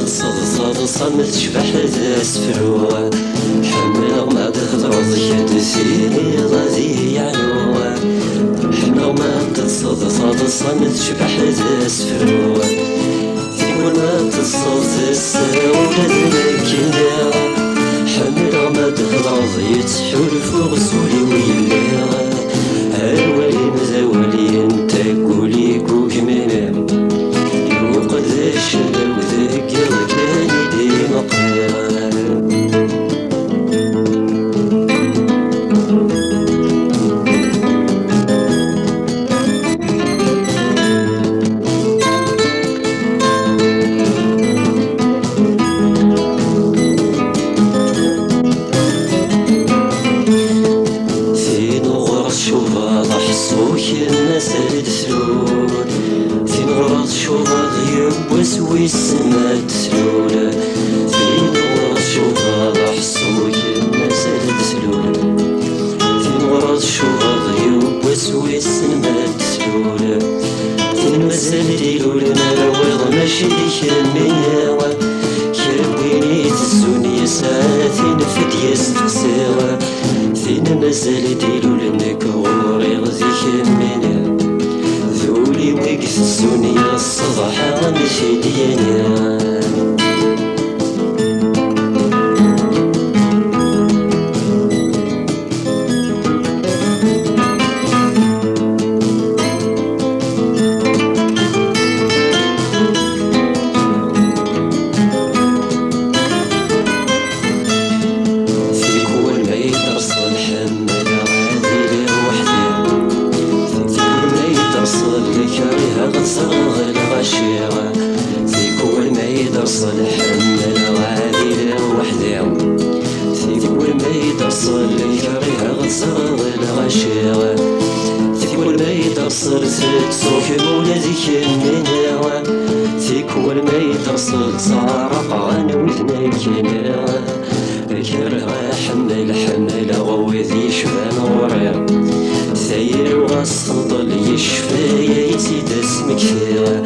تتصدصد صمت تشبح ذا سفروة حمل ما تهضر يدسيني غادي يعنوة حمل ما تتصدصد صمت تشبح ذا سفروة تقول ما تصد الساولة ذلكينا حمل ما تهضر يتحول فوق سولي ويليها هالولي مزاولي انت قولي كوك منام يوقد الشلو ذاك يغتاني ديما قيام المسال تسلول في نغرض شوفاض يبوس ويسما تسلول في نغرض شوفاض حصوك المسال تسلول في نغرض شوفاض يبوس ويسما تسلول في المسال ديلول نروض ماشي كمية كرويني تسوني ساعتين فدية ستكسيرة فين مازال ديلول نكوري غزي كمينة ذولي وقف السونية الصباح ماشي ديانا صغر الغشيرة في كل ما يدرسل حمل غادي وحدي في كل ما يدرسل كريه صغر الغشيرة في كل ما يدرسل تسوك مولدك منها في كل ما يدرسل صارق عن ودنا كنيرة كرها حمل غوذي شفان ورير سير وغصضل يشفى يزيد اسمك فيها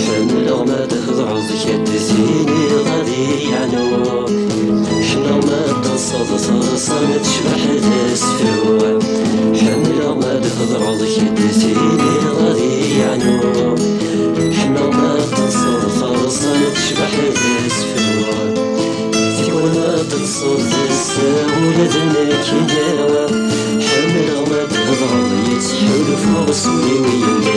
حمل ما تهضر يدثيني غادي يعنو حنا ما تصد صرصان تشبح تسفوة حمل ما تهضر يدثيني غادي يعنو حنا ما تصد صرصان تشبح تسفوة ثقول ما تصد الساولة ذنك يداوى حمل ما تهضر يتحول فوق سوري ويلا